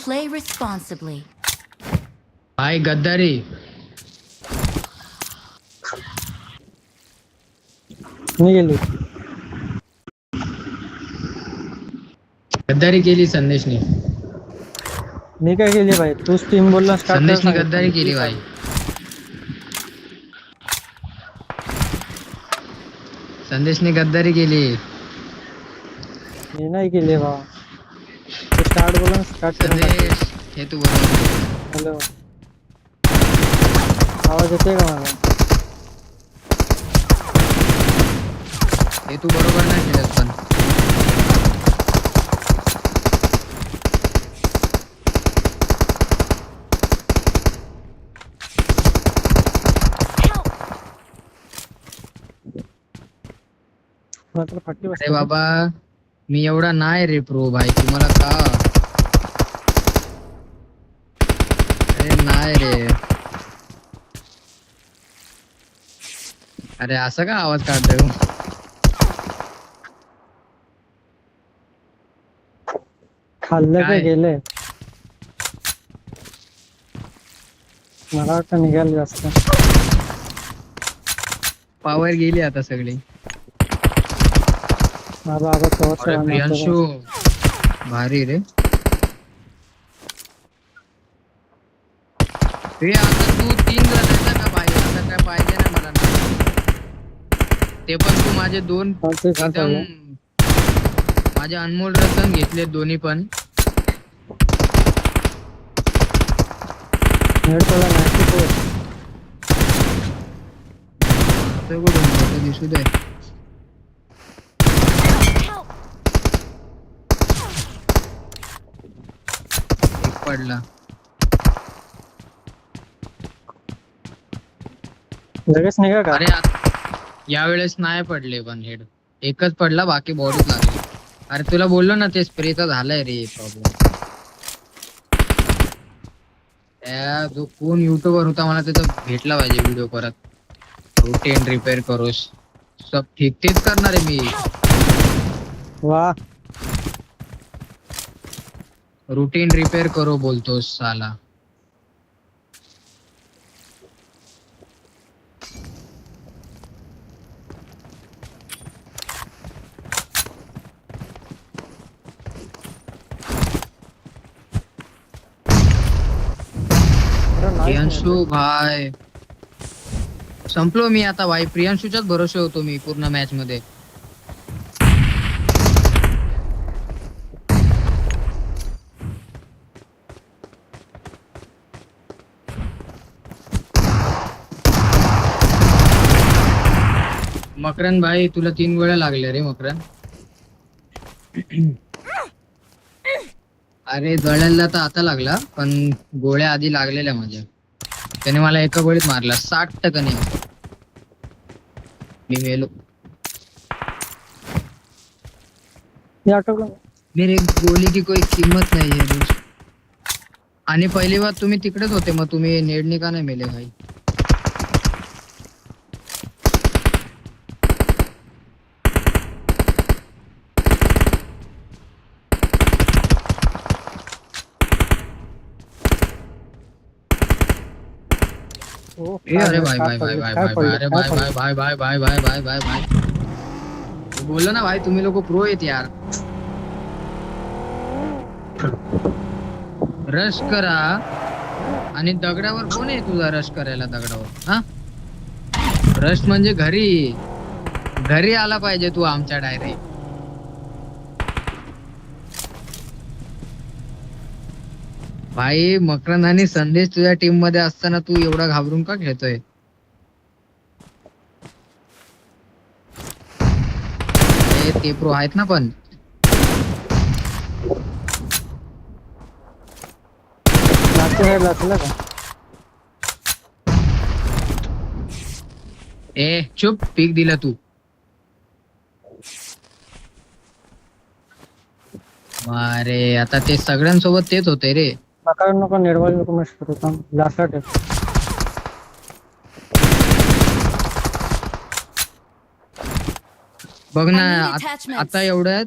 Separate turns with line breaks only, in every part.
Play responsibly.
भाई गद्दारी
नाही गेली.
गद्दारी केली संदेशने.
मी काय केली भाई, तूच टीम बोलला स्टार्ट कर.
संदेशने गद्दारी केली भाई. संदेशने गद्दारी केली.
मी नाही केली भावा. तू स्टार्ट बोलला स्टार्ट कर.
संदेश हे तू बरोबर.
हॅलो, आवाज येतोय का मला?
हे तू बरोबर नाही केलंस पण.
मला तर फटके
अरे
बसतात.
बाबा मी एवढा नाही रे प्रो भाई, तुम्हाला का? अरे नाही रे. अरे असं का आवाज काढतोय हो?
खाल्लं काय
काय?
गेलंय? मला वाटतं निघाल जास्त.
पावर गेली आता सगळी.
बाबा आबा कवच
अरे प्रियांशू भारी रे. हे आता तू 3 झाला का भाई? आता काय पाहिजे ना मला ना. ते पण तू माझे 2 एकदम माझे अनमोल रतन घेतले दोन्ही पण.
नेट पडला नाही तो.
ते कुठून होतं दिसू दे. एक पडला.
लगेच निघा का?
अरे यावेळेस नाही पडले पण हेड. एकच पडला, बाकी बॉडीच लागली. अरे तुला बोललो ना ते स्प्रेचा झालाय रे प्रॉब्लेम. जो कोण युट्यूबर होता मला त्याचा भेटला पाहिजे व्हिडिओ परत. रुटीन रिपेअर करोस सब ठीक तेच करणार आहे मी.
वा,
रुटीन रिपेअर करो बोलतोस साला. प्रियांशु भाई संपलो मी आता भाई. प्रियांशूच्याच भरोसे होतो मी पूर्ण मॅच मध्ये. मकरन भाई तुला 3 वेळा लागले रे मकरन. अरे गळ्याला तर आता लागला पण गोळ्या आधी लागलेल्या माझ्या. त्याने मला एका गोळीत मारला 60% नाही. मी मेलो. मेरे गोली की कोई किंमत नाही है दोस्त. आणि पहिली बार तुम्ही तिकडेच होते, मग तुम्ही नेडने का नाही मेले भाई? अरे भाई भाई भाई भाई भाई भाई अरे भाई भाई भाई भाई भाई भाई भाई भाई भाई बोललो ना भाई, तुम्ही लोक प्रो आहेत यार. रश करा. आणि दगडावर कोण आहे तुझा रश करायला? दगडावर हा रश म्हणजे घरी आला पाहिजे तू आमच्या डायरेक्ट. भाई मकरंद आणि संदेश तुझ्या टीम मध्ये असताना तू एवढा घाबरून का खेळतोय? ते प्रो आहेत ना पण. ए चुप, पीक दिला तू. अरे आता ते सगळ्यांसोबत तेच होते रे.
नको निर्वाळ नको मस्त करू लास्ट अटॅक.
बघ ना आता एवढ्यात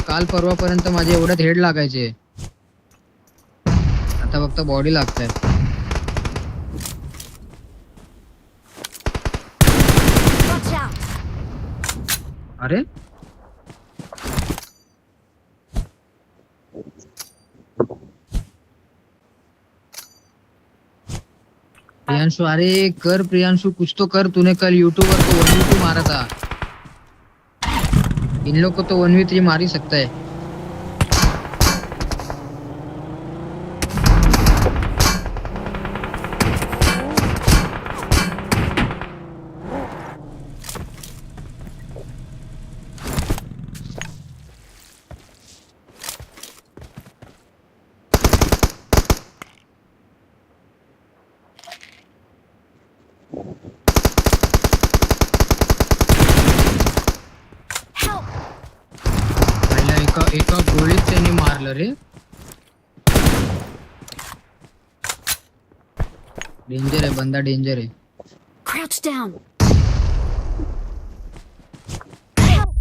काल परवापर्यंत माझे एवढ्यात हेड लागायचे. फक्त बॉडी लागतंय.
Watch out!
अरे प्रियांशु, अरे कर प्रियांशु, कुछ तो कर. तूने कल यूट्यूब पर तो 1v2 मारा था. इन लोग को तो 1v3 मार ही सकता है.
Help!
पहिला एका गोळीत त्यांनी मारलं रे. डेंजर आहे बंदा, डेंजर आहे.
Crouch down! Help!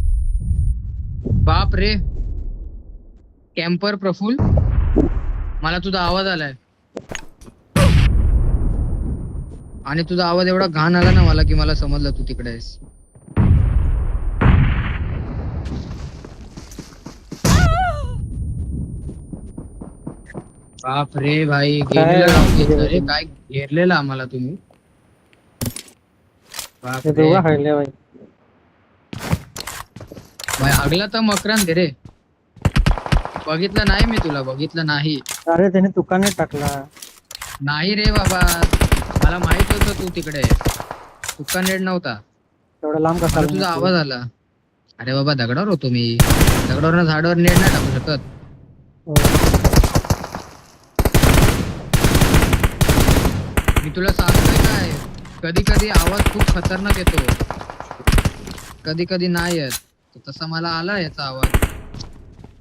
बाप रे. कॅम्पर प्रफुल, मला तुझा आवाज आलाय आणि तुझा आवाज एवढा घाण आला ना मला की मला समजलं तू तिकडे आहेस. बाप रे भाई, घेरलेला राऊंड घेतला रे. काय घेरलेला आम्हाला तुम्ही. बाप
ते
रे
दोघं हरले भाई.
भाई, हागला तर मकरान दे रे. बघितलं नाही मी तुला, बघितलं नाही.
अरे त्याने दुकानात टाकला.
नाही रे बाबा, मला माहित होतं तू तिकडे. तुका नेट नव्हता.
एवढा लांब कसा
मला तुझा आवाज आला. अरे बाबा, दगडावर होतो मी. दगडावर झाडावर नेट नाही टाकू शकत. मी तुला सांगतोय काय, कधी कधी आवाज खूप खतरनाक येतो, कधी कधी नाही येत. तर तसा मला आला याचा आवाज.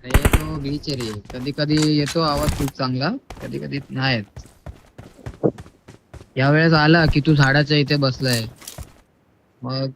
अरे तो ग्लिच आहे रे. कधी कधी येतो आवाज खूप चांगला, कधी कधी नाही येत. या वेळेस आला की तू झाडाच्या इथे बसलाय. मग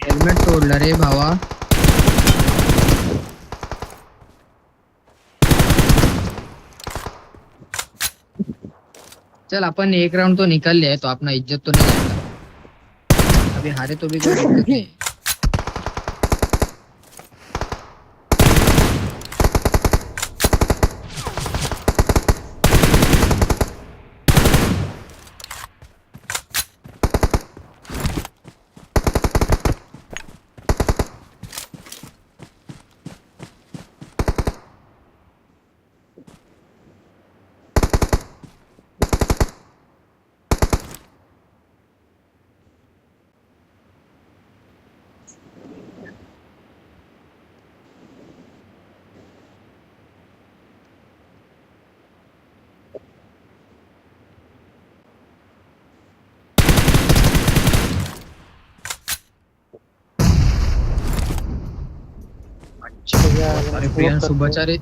हेल्मेट तोडलं रे भावा. चल अपन एक राउंड तो निकाल लिया है, तो अपना इज्जत तो नहीं जाएगा. अभी हारे तो भी कोई दिक्कत नहीं. अरे प्रियांशु बचा रे.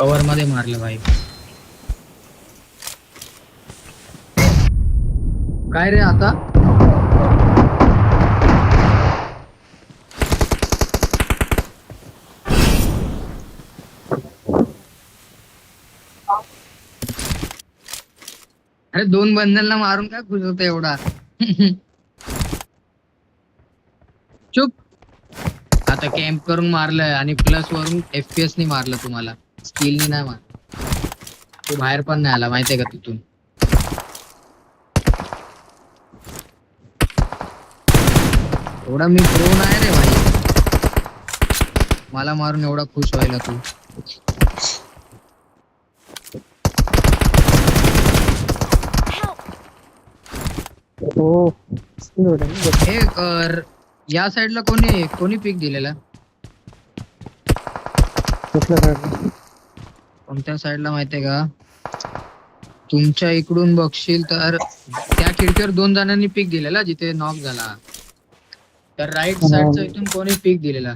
कव्हर मध्ये मारलं भाई. काय रे आता? अरे 2 बंधनला मारून काय खुश होतं एवढा? चुप. आता कॅम्प करून मारलंय आणि प्लस वरून FPS नी मारलं तुम्हाला, स्किलनी नाही मारलं. तो बाहेर पण नाही आला माहितीये का तिथून. एवढा मी प्रो नाही रे भाई, मला मारून एवढा खुश व्हायला तू.
हो skill होतं ना.
हे या साईडला कोणी कोणी पीक दिलेला?
कुठल्या side ला?
कोणत्या साईडला माहितीये का? तुमच्या इकडून बघशील तर त्या खिडकीवर 2 जणांनी पीक दिलेला जिथे नॉक झाला. तर राईट साईडचा इथून कोणी पीक दिलेला.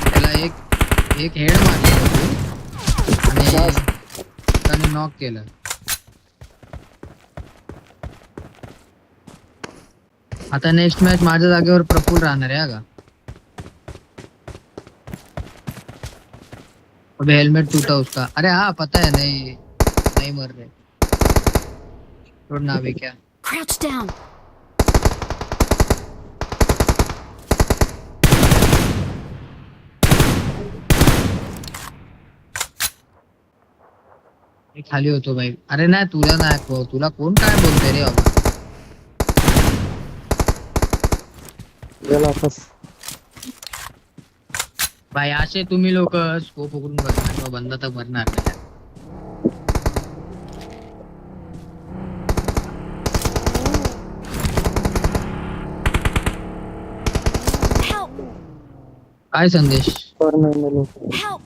त्याला एक हेड मारली आणि त्याने नॉक केलं. आता नेक्स्ट मॅच माझ्या जागेवर प्रफुल राहणार आहे का? अबे हेलमेट टूटा उसका. अरे हाँ पता है, नहीं नहीं मर रहे. छोड़ना अभी क्या.
Crouch down.
मी खाली होतो भाई. अरे नाही तुला नाही, तुला कोण काय बोलतोय रे बाबा.
गेला वापस.
भाई असे तुम्ही लोक स्कोप उघडून बसणार किंवा बंद तर भरणार नाही.
Help!
काय संदेश?
पर मैं मिलूं.
Help!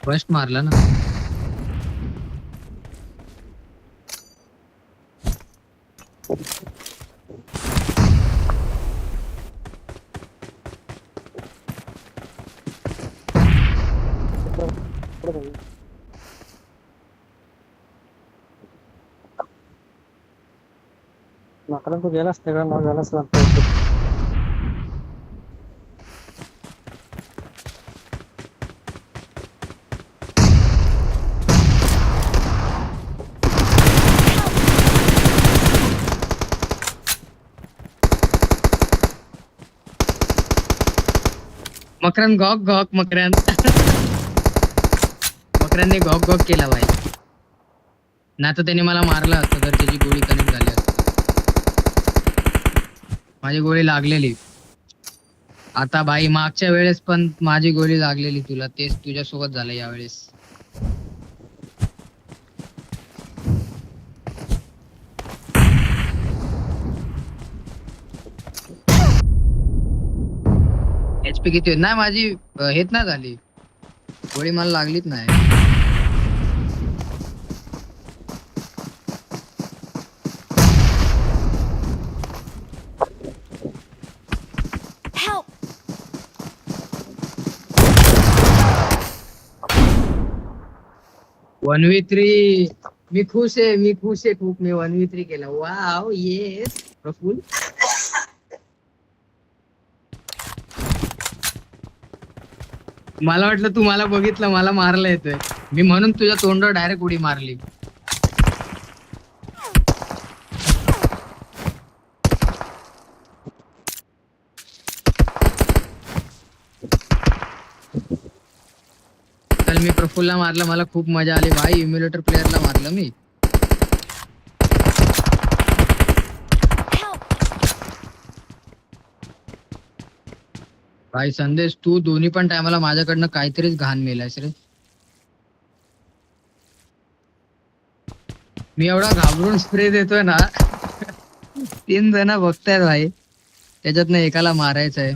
फर्स्ट मारला ना.
माकडं तू गेलास तिकडं, मग गेलास लागतं.
Makarand Gogh Gogh Makarand. मकरांनी Gogh Gogh केला भाई. नाही तर त्याने मला मारलं असतं तर त्याची गोळी कनेक्ट झाली असती. माझी गोळी लागलेली. आता भाई मागच्या वेळेस पण माझी गोळी लागलेली तुला, तेच तुझ्या सोबत झालं यावेळेस. HP किती होत? नाही माझी हेच नाही झाली, गोळी मला लागलीच नाही.
Help!
1v3. मी खुश आहे खूप. मी 1v3 केला. Wow yes Praful. मला वाटलं तू मला बघितलं, मला मारलं येतोय मी म्हणून तुझ्या तोंडावर डायरेक्ट उडी मारली. चल मी प्रफुलला मारलं, मला खूप मजा आली भाई. इम्युलेटर प्लेअरला मारलं मी.
Help!
भाई संदेश तू दोन्ही पण टायमाला माझ्याकडनं काहीतरीच घाण मेलायस रे. मी एवढा घाबरून स्प्रे देतोय ना. 3 जण बघतायत भाई, त्याच्यातनं एकाला मारायचंय.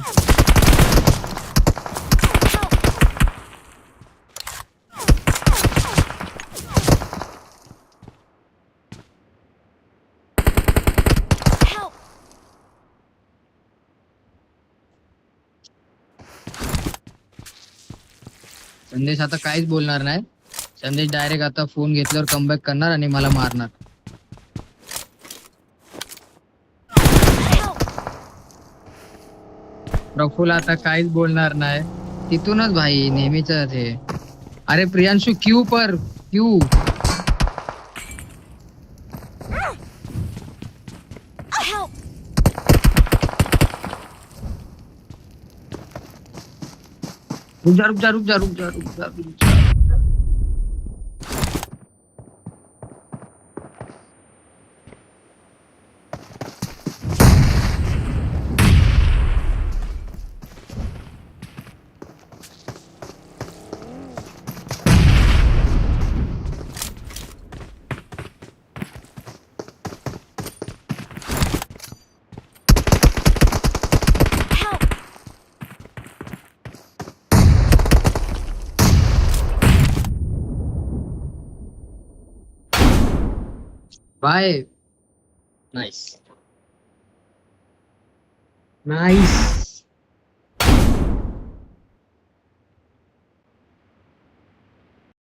Help!
संदेश आता काहीच बोलणार नाही. संदेश डायरेक्ट आता फोन घेतल्यावर कमबॅक करणार आणि मला मारणार.
Help!
प्रफुल आता काहीच बोलणार नाही. तिथूनच भाई नेहमीच हे. अरे प्रियांशु क्यू पर क्यू.
Help!
रुक जा रुक जा रुक जा रुक जा रुक जा रुक जा.
Help!
बाय.
Nice. Nice.